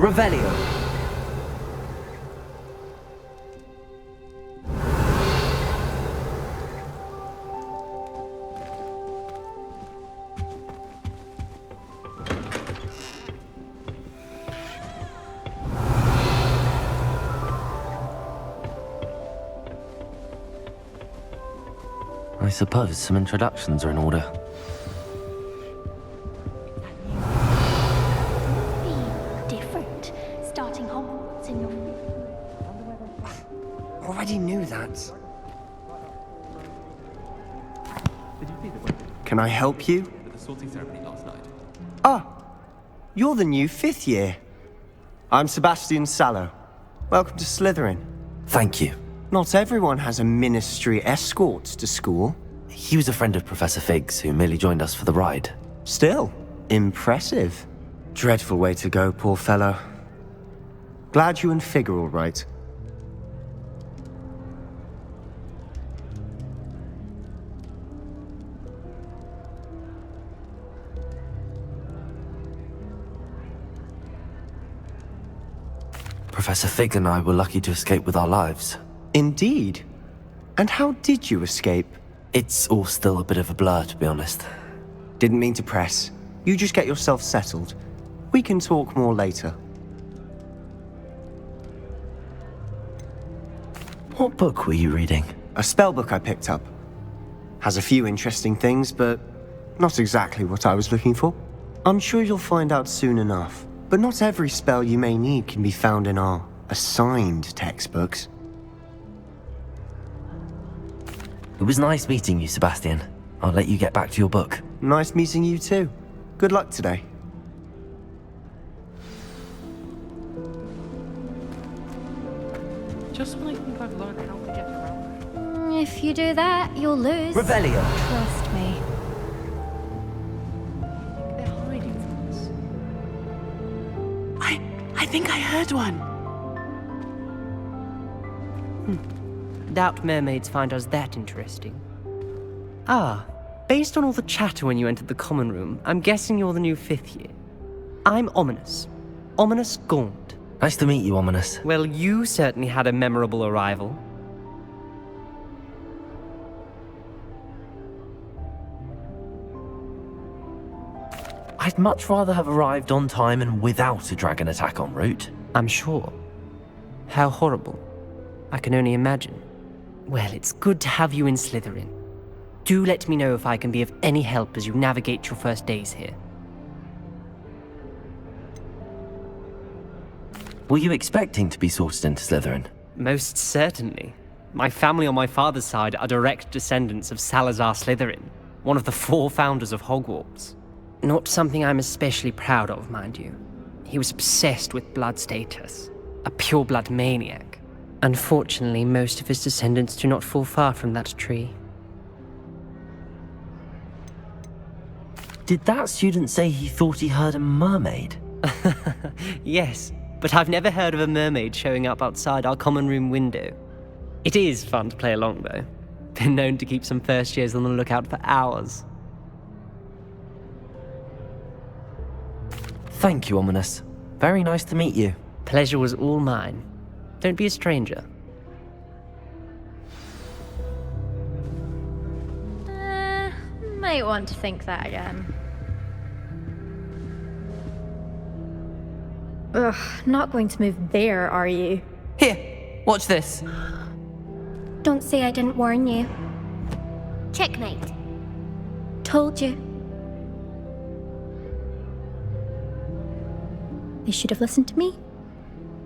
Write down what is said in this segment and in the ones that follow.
Revelio. I suppose some introductions are in order. Be different, starting Hogwarts in your... Already knew that. Can I help you? The sorting ceremony last night. Ah, you're the new 5th year. I'm Sebastian Sallow. Welcome to Slytherin. Thank you. Not everyone has a ministry escort to school. He was a friend of Professor Fig's who merely joined us for the ride. Still, impressive. Dreadful way to go, poor fellow. Glad you and Fig are all right. Professor Fig and I were lucky to escape with our lives. Indeed. And how did you escape? It's all still a bit of a blur, to be honest. Didn't mean to press. You just get yourself settled. We can talk more later. What book were you reading? A spellbook I picked up. Has a few interesting things, but not exactly what I was looking for. I'm sure you'll find out soon enough. But not every spell you may need can be found in our assigned textbooks. It was nice meeting you, Sebastian. I'll let you get back to your book. Nice meeting you too. Good luck today. Just when I think I've learned how to get around. If you do that, you'll lose. Revelio. Trust me. They're hiding from us. I think I heard one. Doubt mermaids find us that interesting. Ah, based on all the chatter when you entered the common room, I'm guessing you're the new 5th year. I'm Ominous. Ominous Gaunt. Nice to meet you, Ominous. Well, you certainly had a memorable arrival. I'd much rather have arrived on time and without a dragon attack en route. I'm sure. How horrible. I can only imagine. Well, it's good to have you in Slytherin. Do let me know if I can be of any help as you navigate your first days here. Were you expecting to be sorted into Slytherin? Most certainly. My family on my father's side are direct descendants of Salazar Slytherin, one of the 4 founders of Hogwarts. Not something I'm especially proud of, mind you. He was obsessed with blood status, a pure-blood maniac. Unfortunately, most of his descendants do not fall far from that tree. Did that student say he thought he heard a mermaid? Yes, but I've never heard of a mermaid showing up outside our common room window. It is fun to play along, though. Been known to keep some first years on the lookout for hours. Thank you, Ominous. Very nice to meet you. Pleasure was all mine. Don't be a stranger. Might want to think that again. Ugh, not going to move there, are you? Here, watch this. Don't say I didn't warn you. Checkmate. Told you. They should have listened to me.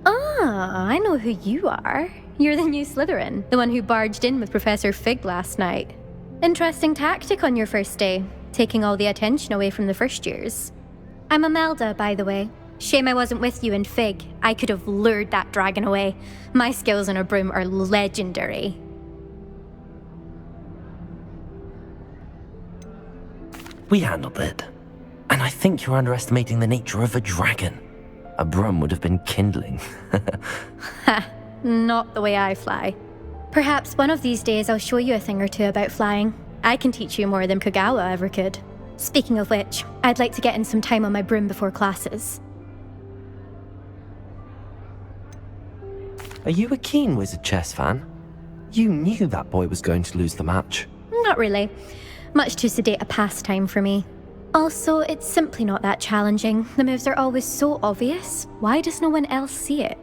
Ah, I know who you are. You're the new Slytherin, the one who barged in with Professor Fig last night. Interesting tactic on your first day, taking all the attention away from the first years. I'm Imelda, by the way. Shame I wasn't with you in Fig. I could have lured that dragon away. My skills on a broom are legendary. We handled it. And I think you're underestimating the nature of a dragon. A broom would have been kindling. Ha, not the way I fly. Perhaps one of these days I'll show you a thing or two about flying. I can teach you more than Kogawa ever could. Speaking of which, I'd like to get in some time on my broom before classes. Are you a keen Wizard chess fan? You knew that boy was going to lose the match. Not really. Much too sedate a pastime for me. Also, it's simply not that challenging. The moves are always so obvious. Why does no one else see it?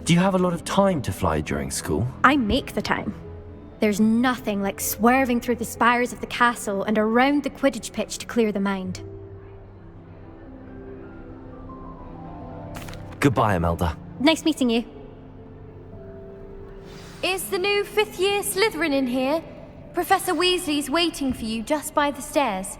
Do you have a lot of time to fly during school? I make the time. There's nothing like swerving through the spires of the castle and around the Quidditch pitch to clear the mind. Goodbye, Imelda. Nice meeting you. Is the new fifth-year Slytherin in here? Professor Weasley's waiting for you just by the stairs.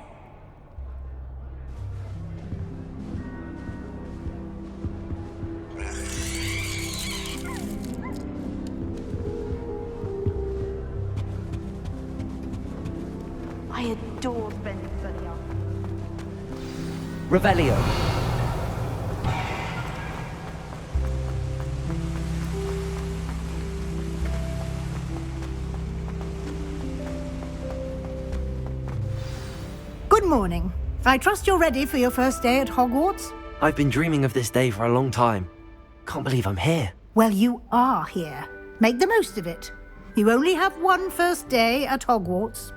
I adore Benvolio. Revelio. Good morning. I trust you're ready for your first day at Hogwarts? I've been dreaming of this day for a long time. Can't believe I'm here. Well, you are here. Make the most of it. You only have one first day at Hogwarts.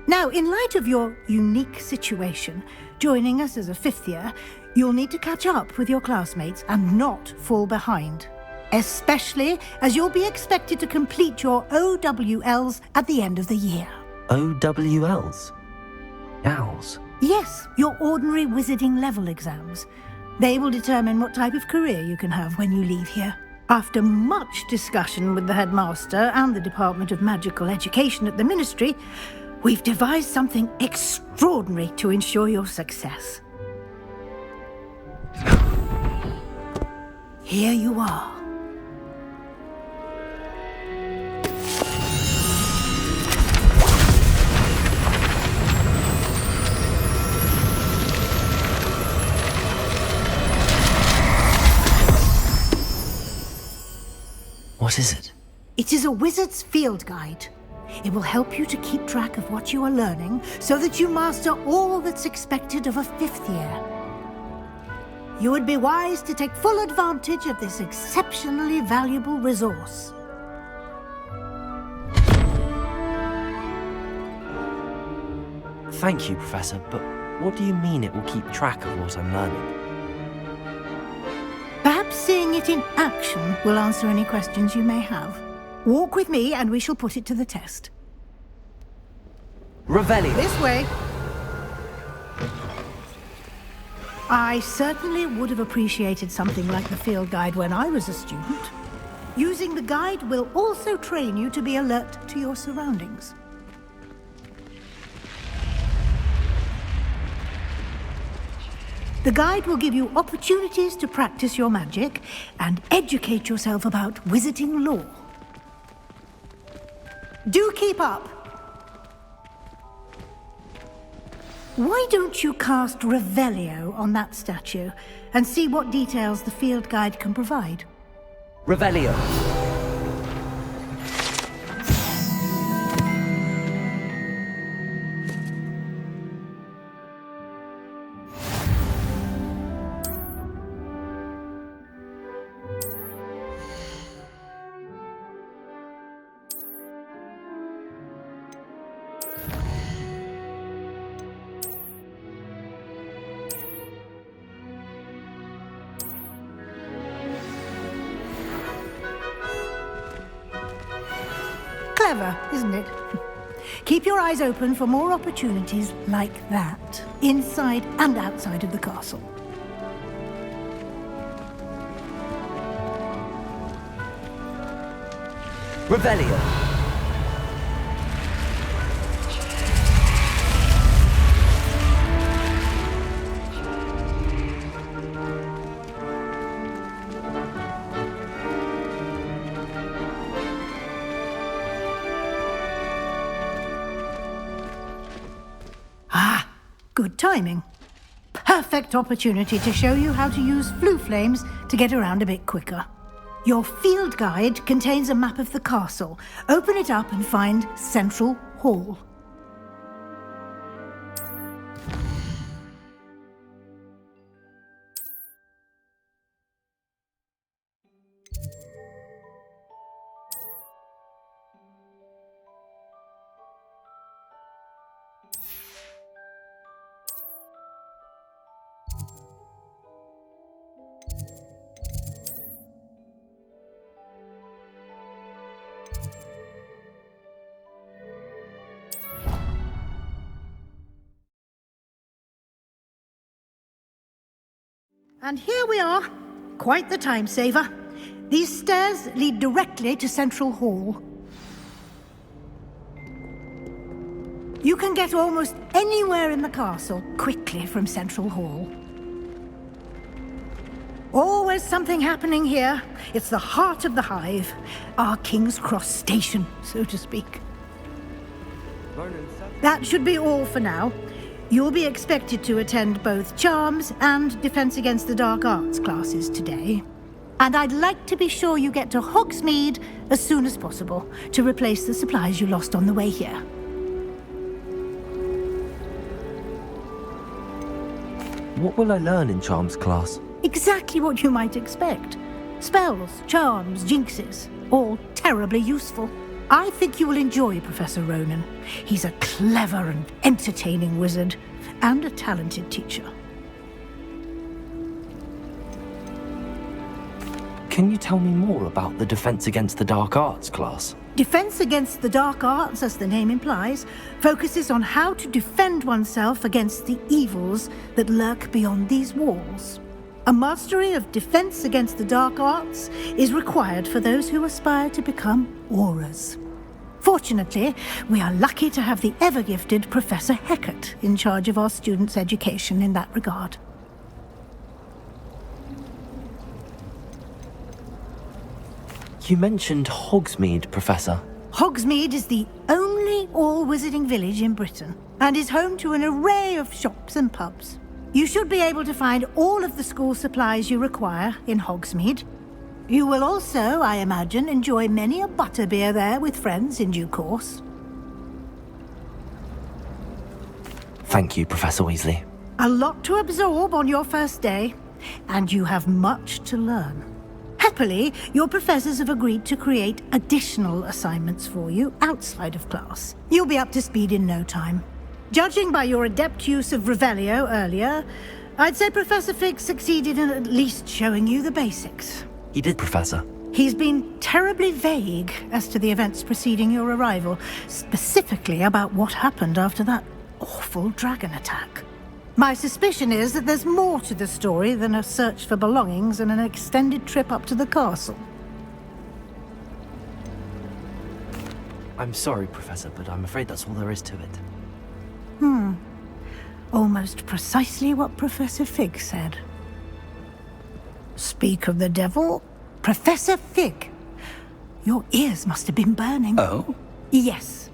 Now, in light of your unique situation, joining us as a fifth year, you'll need to catch up with your classmates and not fall behind. Especially as you'll be expected to complete your OWLs at the end of the year. OWLs? Owls? Yes, your ordinary wizarding level exams. They will determine what type of career you can have when you leave here. After much discussion with the headmaster and the Department of Magical Education at the Ministry, we've devised something extraordinary to ensure your success. Here you are. What is it? It is a wizard's field guide. It will help you to keep track of what you are learning so that you master all that's expected of a fifth year. You would be wise to take full advantage of this exceptionally valuable resource. Thank you, Professor, but what do you mean it will keep track of what I'm learning? Perhaps seeing it in action will answer any questions you may have. Walk with me and we shall put it to the test. Revelio. This way. I certainly would have appreciated something like the field guide when I was a student. Using the guide will also train you to be alert to your surroundings. The guide will give you opportunities to practice your magic and educate yourself about wizarding lore. Do keep up! Why don't you cast Revelio on that statue and see what details the field guide can provide? Revelio. Clever, isn't it? Keep your eyes open for more opportunities like that, inside and outside of the castle. Revelio. Ah, good timing. Perfect opportunity to show you how to use flue flames to get around a bit quicker. Your field guide contains a map of the castle. Open it up and find Central Hall. And here we are. Quite the time saver. These stairs lead directly to Central Hall. You can get almost anywhere in the castle quickly from Central Hall. Always something happening here. It's the heart of the hive. Our King's Cross station, so to speak. That should be all for now. You'll be expected to attend both Charms and Defense Against the Dark Arts classes today. And I'd like to be sure you get to Hogsmeade as soon as possible to replace the supplies you lost on the way here. What will I learn in Charms class? Exactly what you might expect. Spells, charms, jinxes, all terribly useful. I think you will enjoy Professor Ronan. He's a clever and entertaining wizard, and a talented teacher. Can you tell me more about the Defense Against the Dark Arts class? Defense Against the Dark Arts, as the name implies, focuses on how to defend oneself against the evils that lurk beyond these walls. A mastery of Defense Against the Dark Arts is required for those who aspire to become Aurors. Fortunately, we are lucky to have the ever-gifted Professor Hecat in charge of our students' education in that regard. You mentioned Hogsmeade, Professor. Hogsmeade is the only all-wizarding village in Britain, and is home to an array of shops and pubs. You should be able to find all of the school supplies you require in Hogsmeade. You will also, I imagine, enjoy many a butterbeer there with friends in due course. Thank you, Professor Weasley. A lot to absorb on your first day, and you have much to learn. Happily, your professors have agreed to create additional assignments for you outside of class. You'll be up to speed in no time. Judging by your adept use of Revelio earlier, I'd say Professor Fig succeeded in at least showing you the basics. He did, Professor. He's been terribly vague as to the events preceding your arrival, specifically about what happened after that awful dragon attack. My suspicion is that there's more to the story than a search for belongings and an extended trip up to the castle. I'm sorry, Professor, but I'm afraid that's all there is to it. Almost precisely what Professor Fig said. Speak of the devil, Professor Fig. Your ears must have been burning. Oh? Yes.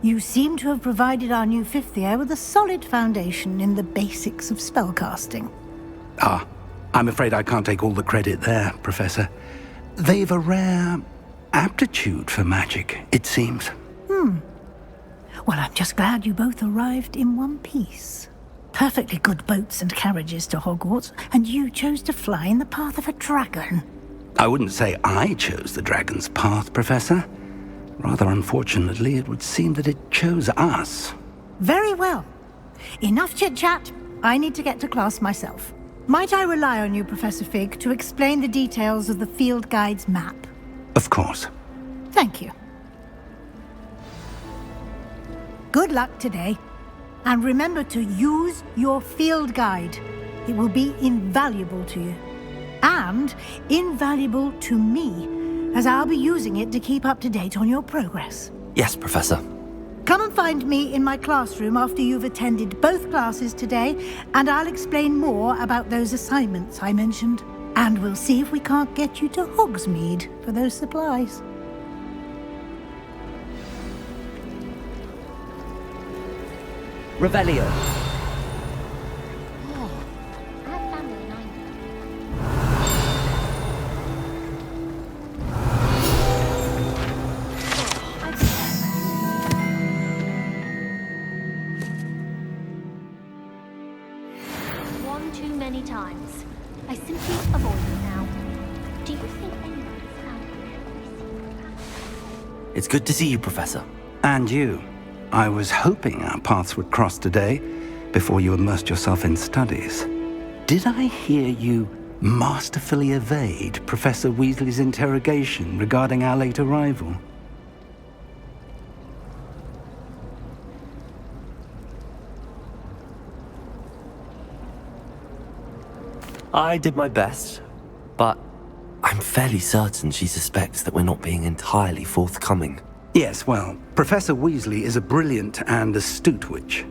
You seem to have provided our new fifth year with a solid foundation in the basics of spellcasting. Ah, I'm afraid I can't take all the credit there, Professor. They've a rare aptitude for magic, it seems. Well, I'm just glad you both arrived in one piece. Perfectly good boats and carriages to Hogwarts, and you chose to fly in the path of a dragon. I wouldn't say I chose the dragon's path, Professor. Rather unfortunately, it would seem that it chose us. Very well. Enough chit-chat. I need to get to class myself. Might I rely on you, Professor Fig, to explain the details of the field guide's map? Of course. Thank you. Good luck today. And remember to use your field guide. It will be invaluable to you. And invaluable to me, as I'll be using it to keep up to date on your progress. Yes, Professor. Come and find me in my classroom after you've attended both classes today, and I'll explain more about those assignments I mentioned. And we'll see if we can't get you to Hogsmeade for those supplies. Revelio. One too many times. I simply avoid it now. Do you think anyone has found It's good to see you, Professor. And you. I was hoping our paths would cross today, before you immersed yourself in studies. Did I hear you masterfully evade Professor Weasley's interrogation regarding our late arrival? I did my best, but I'm fairly certain she suspects that we're not being entirely forthcoming. Yes, well, Professor Weasley is a brilliant and astute witch.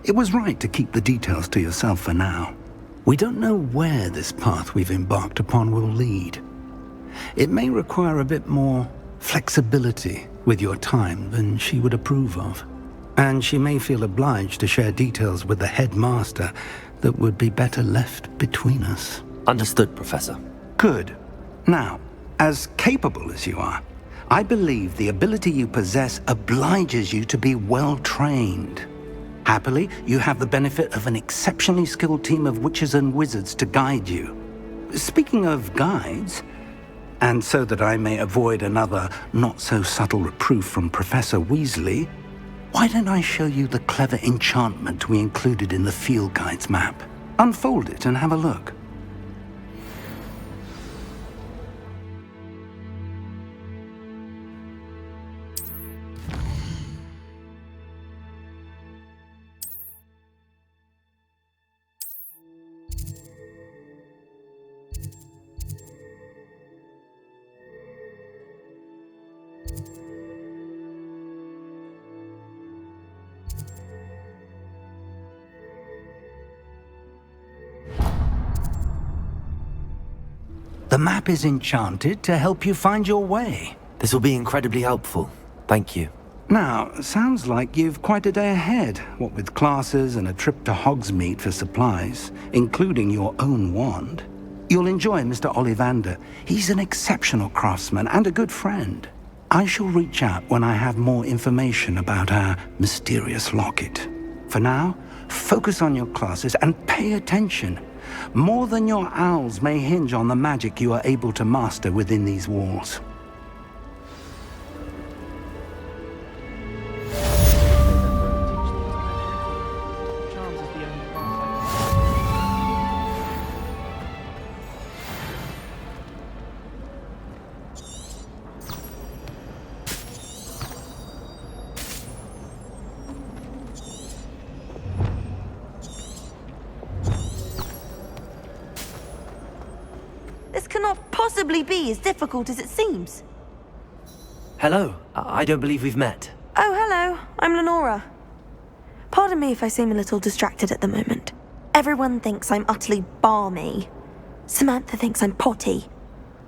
It was right to keep the details to yourself for now. We don't know where this path we've embarked upon will lead. It may require a bit more flexibility with your time than she would approve of. And she may feel obliged to share details with the headmaster that would be better left between us. Understood, Professor. Good. Now, as capable as you are, I believe the ability you possess obliges you to be well trained. Happily, you have the benefit of an exceptionally skilled team of witches and wizards to guide you. Speaking of guides, and so that I may avoid another not-so-subtle reproof from Professor Weasley, why don't I show you the clever enchantment we included in the field guide's map? Unfold it and have a look. The map is enchanted to help you find your way. This will be incredibly helpful. Thank you. Now, sounds like you've quite a day ahead, what with classes and a trip to Hogsmeade for supplies, including your own wand. You'll enjoy Mr. Ollivander. He's an exceptional craftsman and a good friend. I shall reach out when I have more information about our mysterious locket. For now, focus on your classes and pay attention. More than your owls may hinge on the magic you are able to master within these walls. Charms is the only class This cannot possibly be as difficult as it seems. Hello. I don't believe we've met. Oh, hello. I'm Lenora. Pardon me if I seem a little distracted at the moment. Everyone thinks I'm utterly balmy. Samantha thinks I'm potty.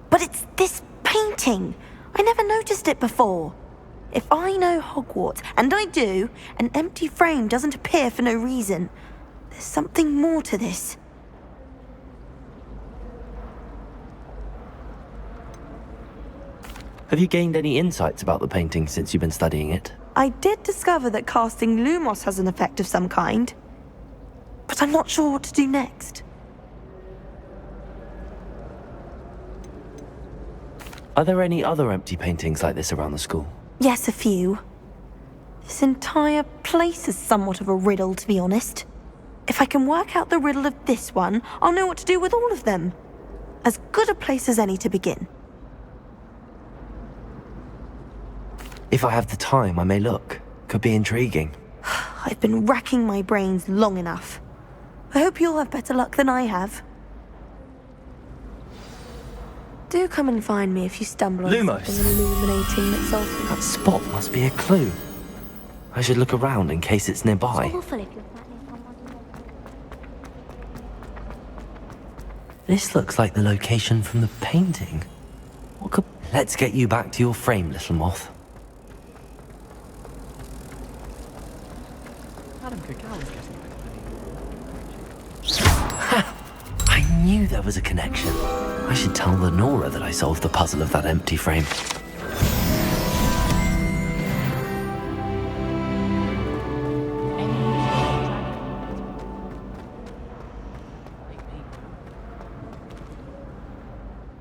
But it's this painting. I never noticed it before. If I know Hogwarts, and I do, an empty frame doesn't appear for no reason. There's something more to this. Have you gained any insights about the painting since you've been studying it? I did discover that casting Lumos has an effect of some kind. But I'm not sure what to do next. Are there any other empty paintings like this around the school? Yes, a few. This entire place is somewhat of a riddle, to be honest. If I can work out the riddle of this one, I'll know what to do with all of them. As good a place as any to begin. If I have the time, I may look. Could be intriguing. I've been racking my brains long enough. I hope you'll have better luck than I have. Do come and find me if you stumble on Lumos. something illuminating that's also... That spot must be a clue. I should look around in case it's nearby. Awful if you're threatening someone. This looks like the location from the painting. What could... Let's get you back to your frame, little moth. Madam Cacao is getting a bit I knew there was a connection. I should tell Lenora that I solved the puzzle of that empty frame.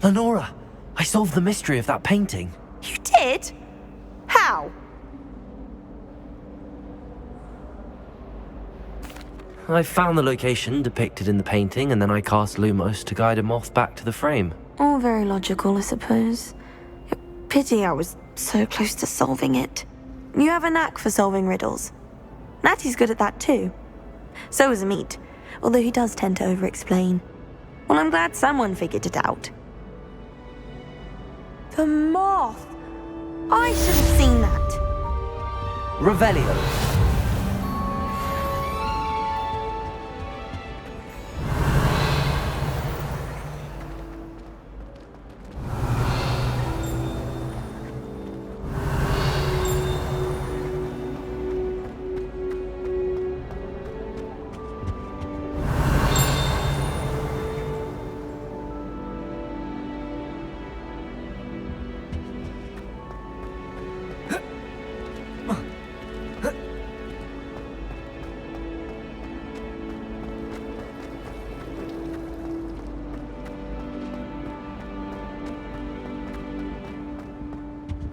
Lenora, I solved the mystery of that painting. You did? How? I found the location depicted in the painting, and then I cast Lumos to guide a moth back to the frame. All very logical, I suppose. Pity I was so close to solving it. You have a knack for solving riddles. Natty's good at that too. So is Amit, although he does tend to over-explain. Well, I'm glad someone figured it out. The moth! I should have seen that. Revelio.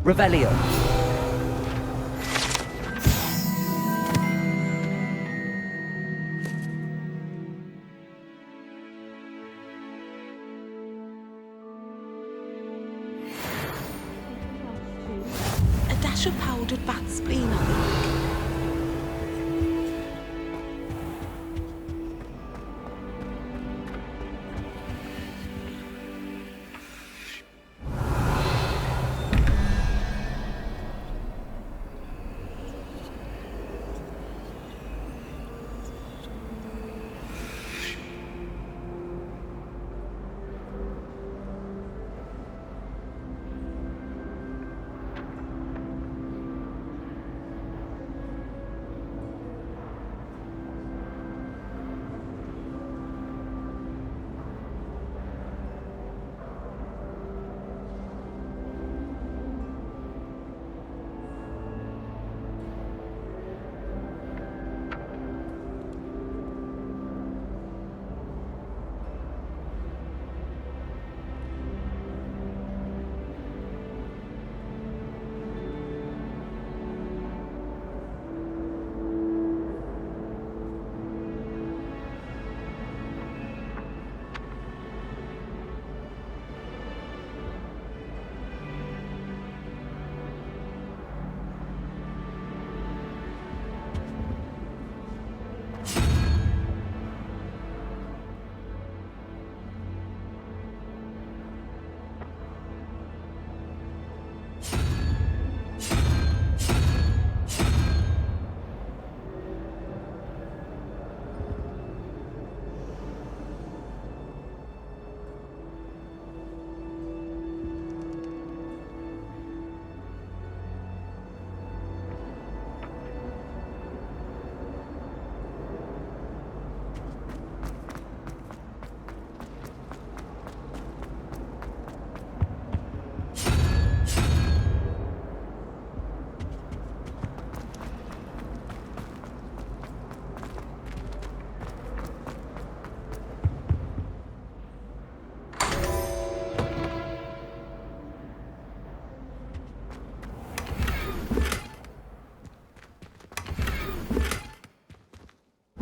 Revelio. A dash of powdered bat spleen, I think.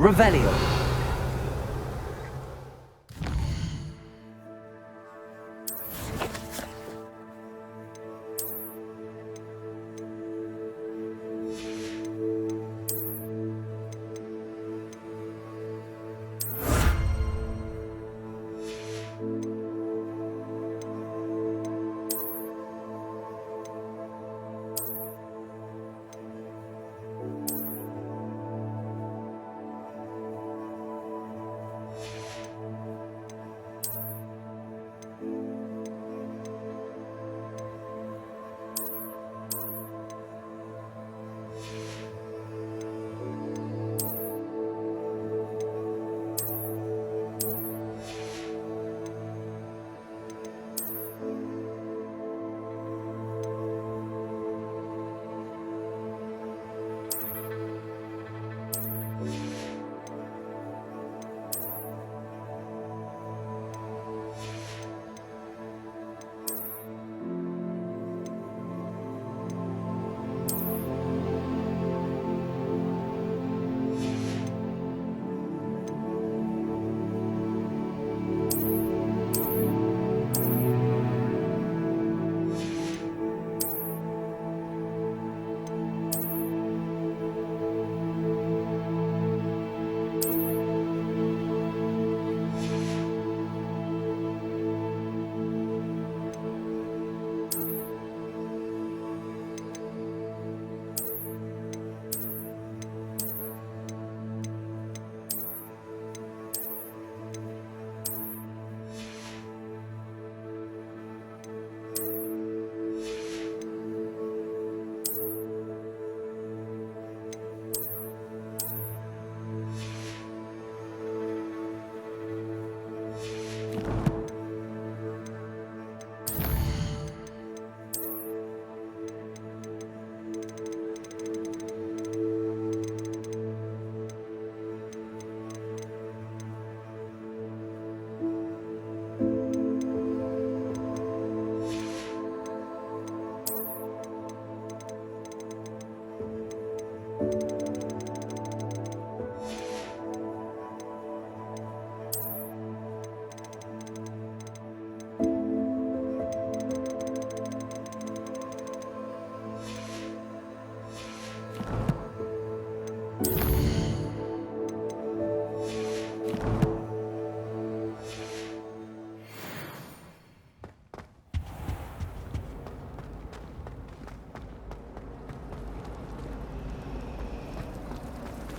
Revelio.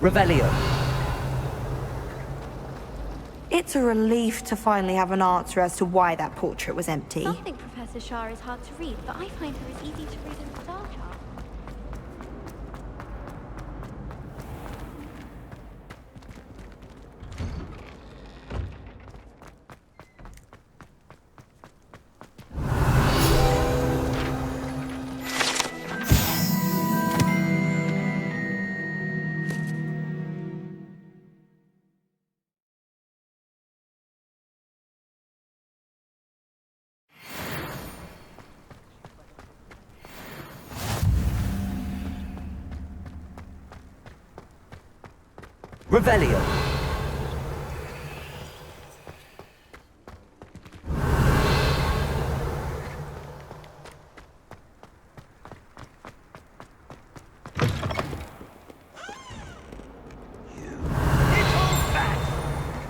Revelio. It's a relief to finally have an answer as to why that portrait was empty. Some think Professor Shah is hard to read, but I find her as easy to read as the star chart. Revelio.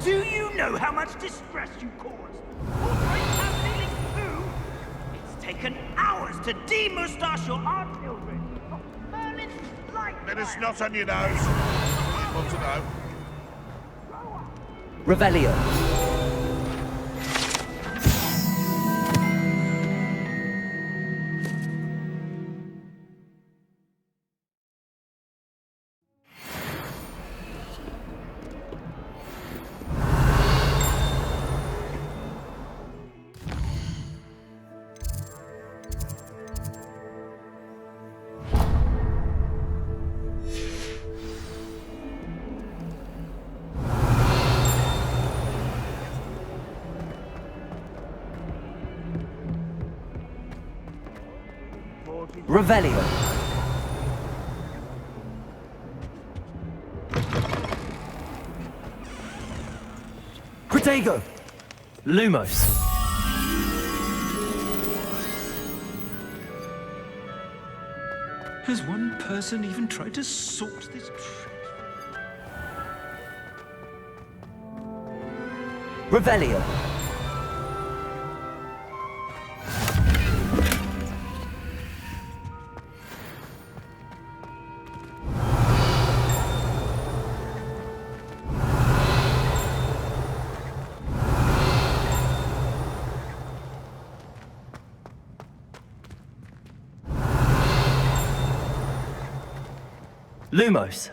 Do you know how much distress you caused? Portrait family who? It's taken hours to de-moustache your art children. Merlin's like Let us not on your nose. I want to know. Revelio. Revelio. Protego. Lumos. Has one person even tried to sort this trip? Revelio. Lumos.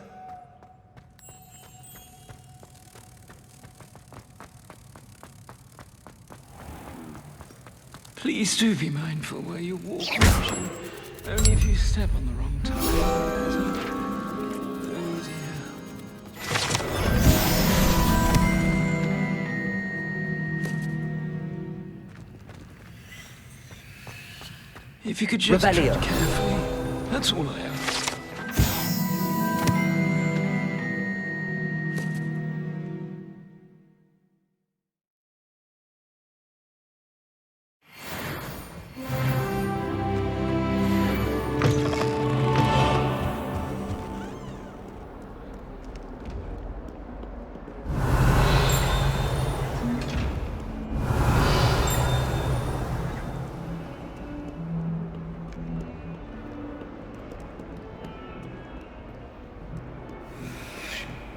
Please do be mindful where you walk, Marshal. Only if you step on the wrong tile. Oh dear. If you could just Revelio. tread carefully, that's all I ask.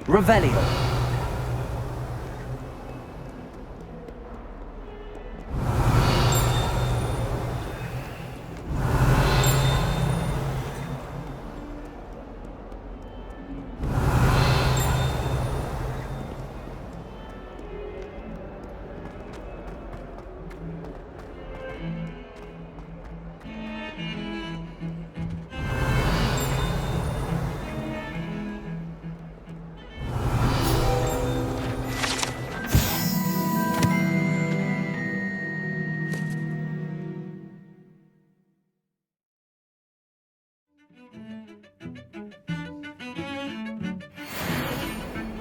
Revelio.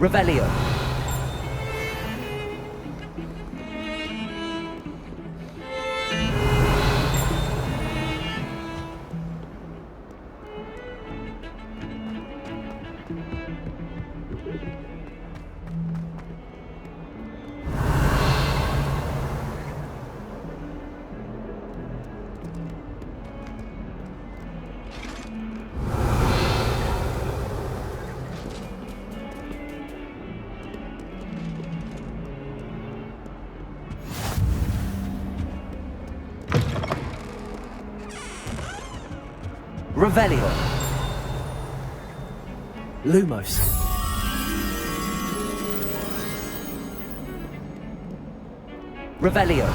Revelio. Revelio. Lumos. Revelio.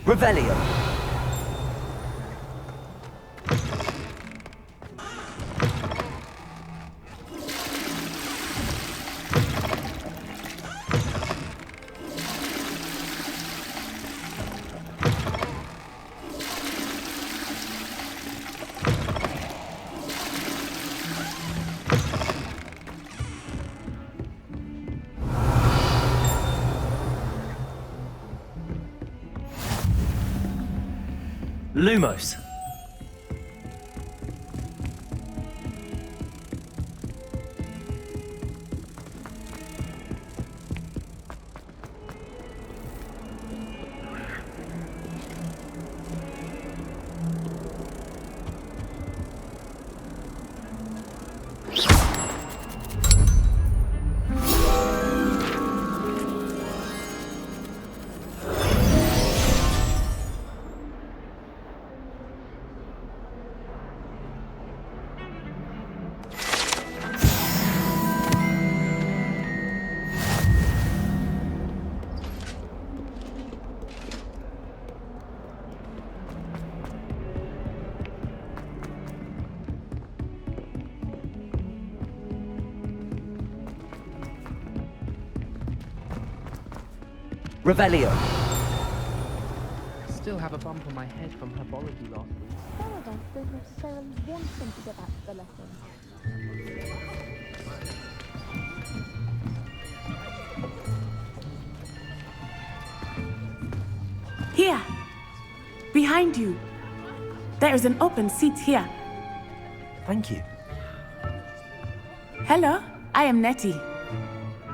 Revelio. Lumos. Revelio. I still have a bump on my head from herbology last week. Sarah don't necessarily want them to get back to the lesson. Here! Behind you! There is an open seat here. Thank you. Hello, I am Nettie.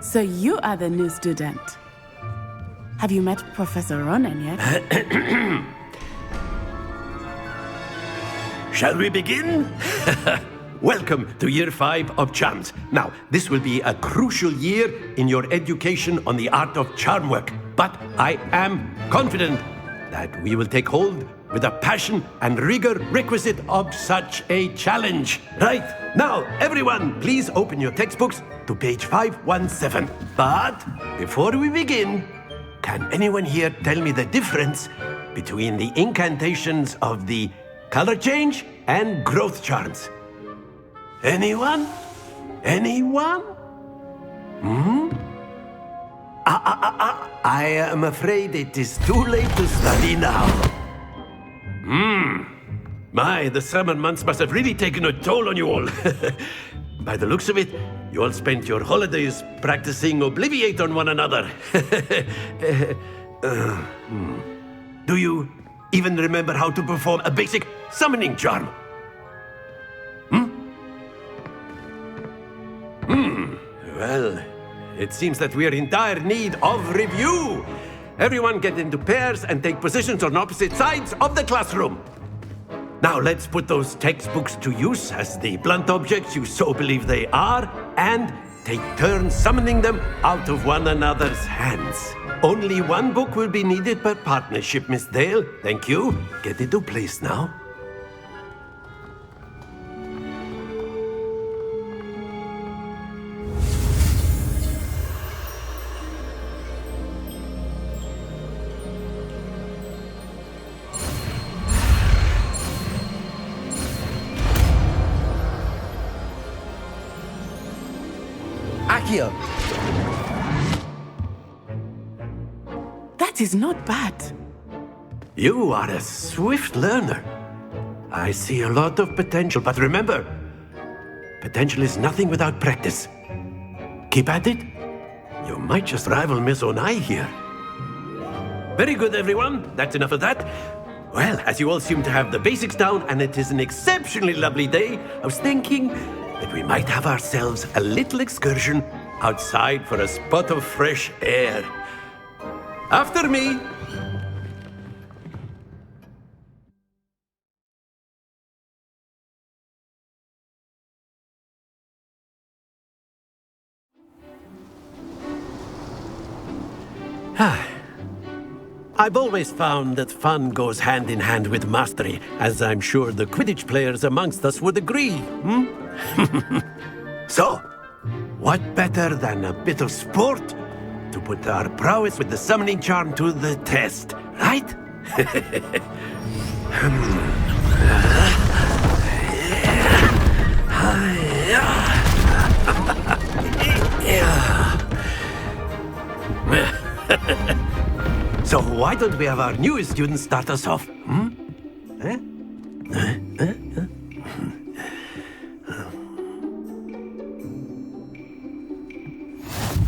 So you are the new student. Have you met Professor Ronan yet? Shall we begin? Welcome to Year 5 of Charms. Now, this will be a crucial year in your education on the art of charm work. But I am confident that we will take hold with the passion and rigor requisite of such a challenge. Right, now, everyone, please open your textbooks to page 517. But before we begin, can anyone here tell me the difference between the incantations of the color change and growth charms? Anyone? Anyone? I am afraid it is too late to study now. My, the summer months must have really taken a toll on you all. By the looks of it, you all spent your holidays practicing Obliviate on one another. Do you even remember how to perform a basic summoning charm? Well, it seems that we are in dire need of review. Everyone get into pairs and take positions on opposite sides of the classroom. Now let's put those textbooks to use as the blunt objects you so believe they are, and take turns summoning them out of one another's hands. Only one book will be needed per partnership, Miss Dale. Thank you. Get into place now. Accio. That is not bad. You are a swift learner. I see a lot of potential, but remember, potential is nothing without practice. Keep at it. You might just rival Miss Onai here. Very good, everyone. That's enough of that. Well, as you all seem to have the basics down, and it is an exceptionally lovely day, I was thinking that we might have ourselves a little excursion outside for a spot of fresh air. After me. I've always found that fun goes hand in hand with mastery, as I'm sure the Quidditch players amongst us would agree. So, what better than a bit of sport to put our prowess with the summoning charm to the test, right? So why don't we have our newest student start us off?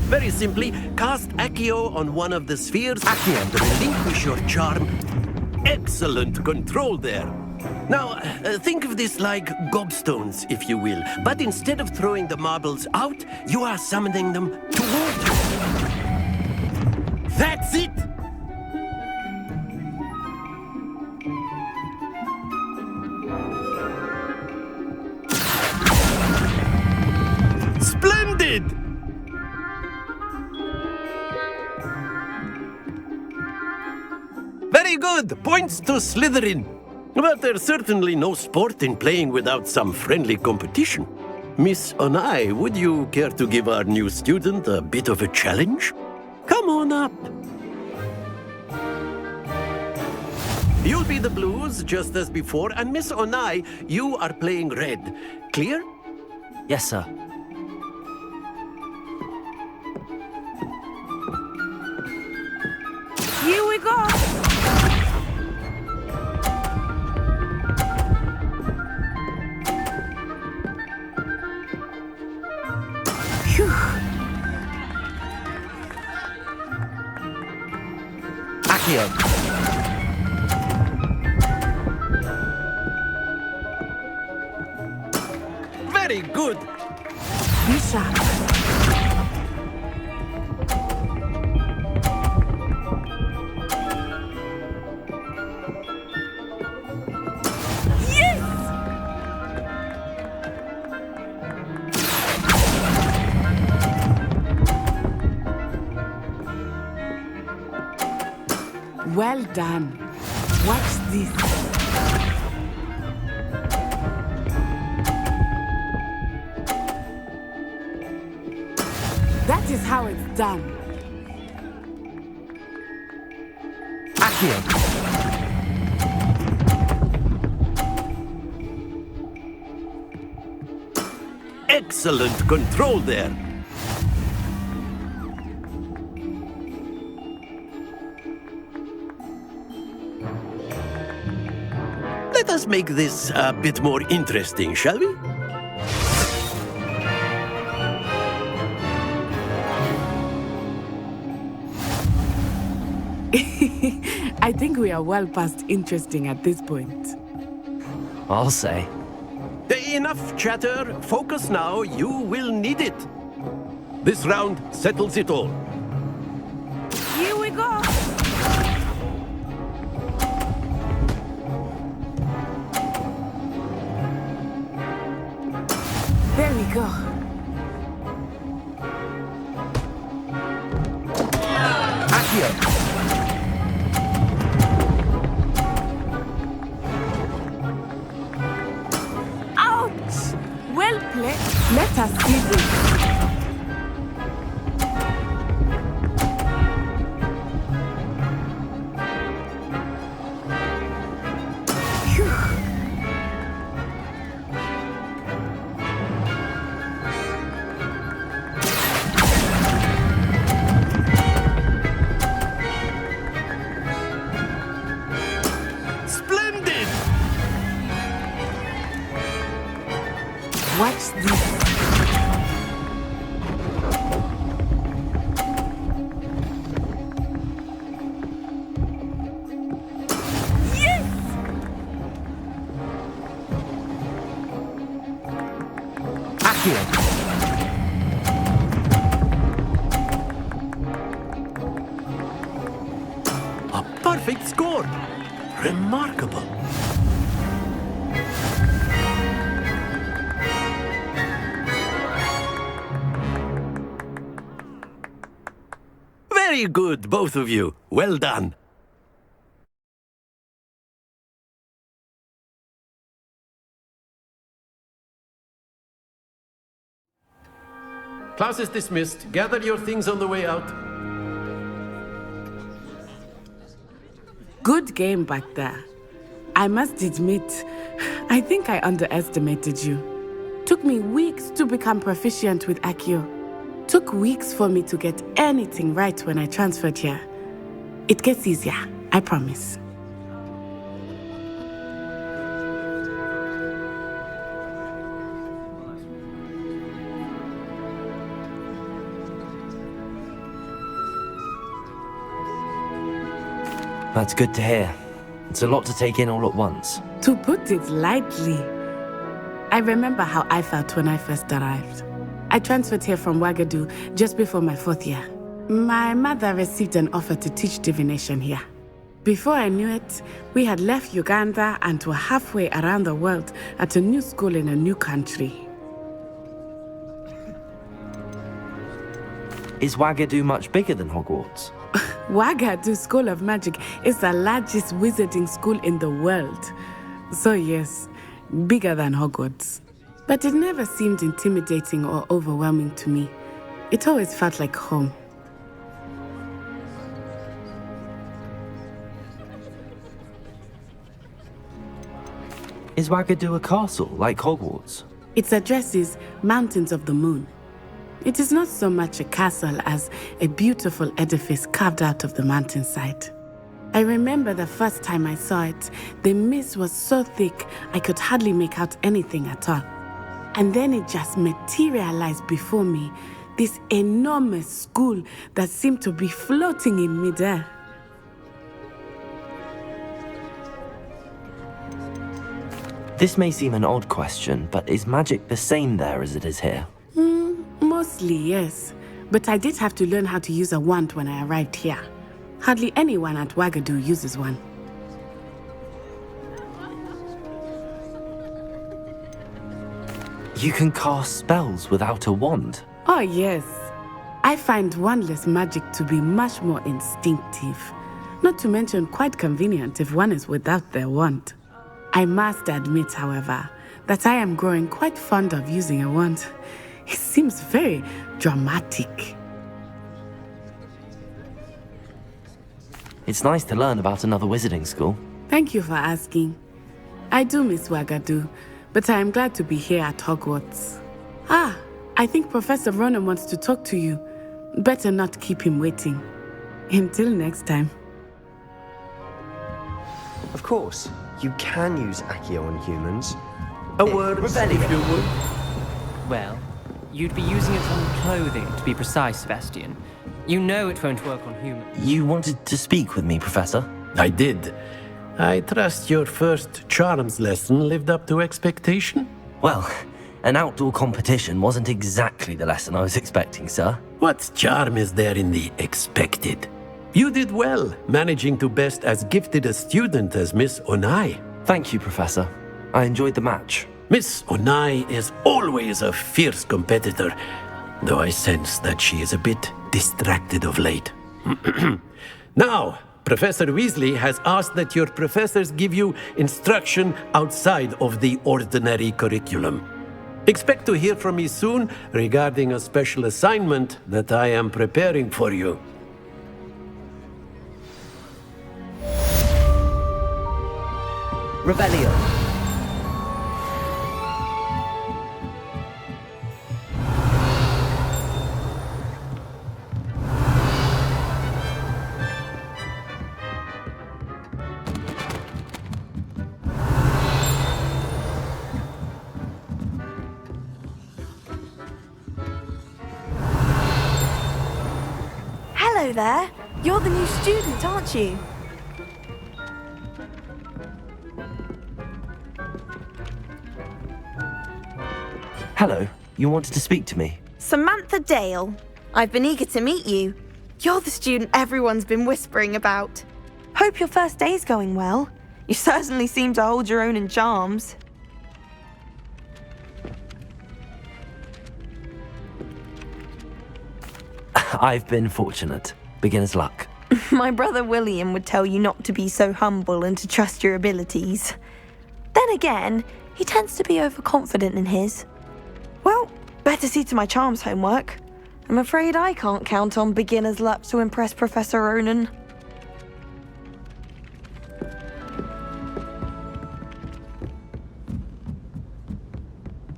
Very simply, cast Accio on one of the spheres and relinquish your charm. Excellent control there. Now, think of this like gobstones, if you will. But instead of throwing the marbles out, you are summoning them toward you. That's it! Splendid! Very good! Points to Slytherin. But there's certainly no sport in playing without some friendly competition. Miss Onai, would you care to give our new student a bit of a challenge? Come on up. You'll be the blues, just as before, and Miss Onai, you are playing red. Clear? Yes, sir. Here we go! Phew. Accio. Very good. Be sharp. Well done. Watch this. That is how it's done. Accio. Excellent control there. Let us make this a bit more interesting, shall we? I think we are well past interesting at this point. I'll say. Enough chatter. Focus now. You will need it. This round settles it all. Here we go! There we go. Accio. Ouch! Well played. Let us see this. Splendid! Watch this. Accio. A perfect score! Remarkable. Very good, both of you. Well done. Class is dismissed. Gather your things on the way out. Good game back there. I must admit, I think I underestimated you. Took me weeks to become proficient with Accio. Took weeks for me to get anything right when I transferred here. It gets easier, I promise. That's good to hear. It's a lot to take in all at once. To put it lightly, I remember how I felt when I first arrived. I transferred here from Ouagadougou just before my 4th year. My mother received an offer to teach divination here. Before I knew it, we had left Uganda and were halfway around the world at a new school in a new country. Is Ouagadougou much bigger than Hogwarts? Ouagadougou School of Magic is the largest wizarding school in the world. So yes, bigger than Hogwarts. But it never seemed intimidating or overwhelming to me. It always felt like home. Is Ouagadougou a castle, like Hogwarts? Its address is Mountains of the Moon. It is not so much a castle as a beautiful edifice carved out of the mountainside. I remember the first time I saw it, the mist was so thick I could hardly make out anything at all. And then it just materialized before me, this enormous school that seemed to be floating in midair. This may seem an odd question, but is magic the same there as it is here? Mostly, yes. But I did have to learn how to use a wand when I arrived here. Hardly anyone at Ouagadougou uses one. You can cast spells without a wand? Oh, yes. I find wandless magic to be much more instinctive. Not to mention quite convenient if one is without their wand. I must admit, however, that I am growing quite fond of using a wand. It seems very dramatic. It's nice to learn about another wizarding school. Thank you for asking. I do miss Ouagadougou, but I am glad to be here at Hogwarts. Ah, I think Professor Ronan wants to talk to you. Better not keep him waiting. Until next time. Of course, you can use Accio on humans. A word, if you would. Well, you'd be using it on clothing, to be precise, Sebastian. You know it won't work on humans. You wanted to speak with me, Professor? I did. I trust your first charms lesson lived up to expectation? Well, an outdoor competition wasn't exactly the lesson I was expecting, sir. What charm is there in the expected? You did well, managing to best as gifted a student as Miss Onai. Thank you, Professor. I enjoyed the match. Miss Onai is always a fierce competitor, though I sense that she is a bit distracted of late. Now, Professor Weasley has asked that your professors give you instruction outside of the ordinary curriculum. Expect to hear from me soon regarding a special assignment that I am preparing for you. Rebellion. Hello there. You're the new student, aren't you? Hello. You wanted to speak to me? Samantha Dale. I've been eager to meet you. You're the student everyone's been whispering about. Hope your first day's going well. You certainly seem to hold your own in charms. I've been fortunate. Beginner's luck. My brother William would tell you not to be so humble and to trust your abilities. Then again, he tends to be overconfident in his. Well, better see to my charms homework. I'm afraid I can't count on beginner's luck to impress Professor Ronan.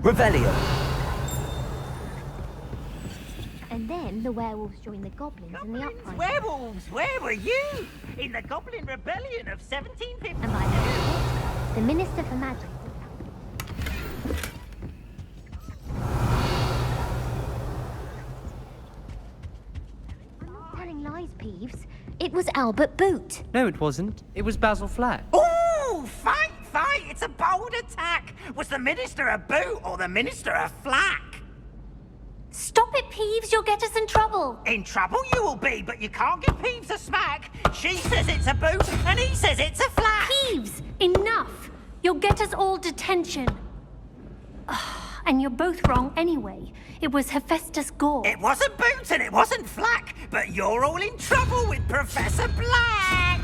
Revelio. And then the werewolves joined the goblins in the uprising. Werewolves, where were you? In the Goblin Rebellion of 1750. And by then, the Minister for Magic. I'm not telling lies, Peeves. It was Albert Boot. No, it wasn't. It was Basil Flack. Oh, fight! It's a bold attack! Was the Minister a boot or the Minister a flack? Stop it, Peeves. You'll get us in trouble. In trouble you will be, but you can't give Peeves a smack. She says it's a boot, and he says it's a flack. Peeves, enough. You'll get us all detention. And you're both wrong anyway. It was Hephaestus Gore. It wasn't boot and it wasn't flack, but you're all in trouble with Professor Black.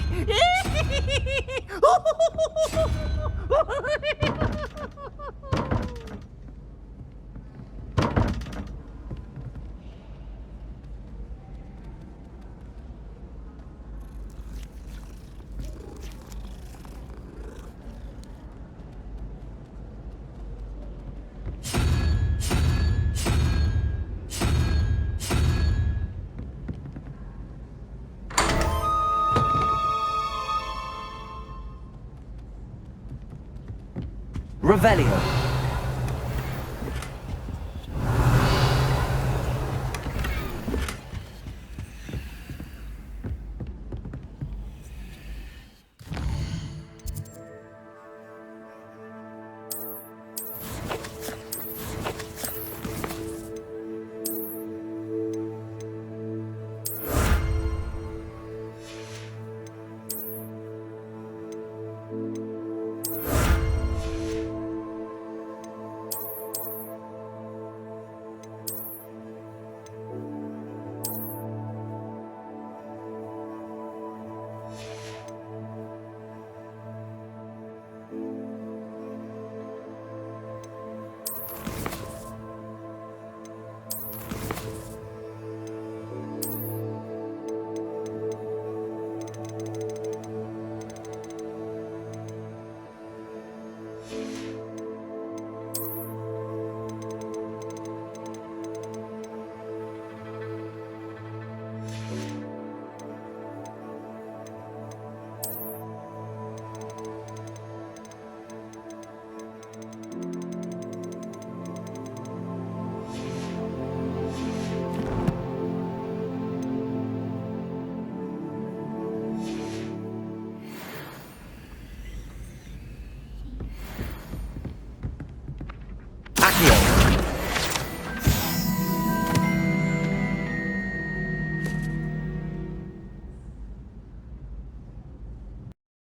Revelio.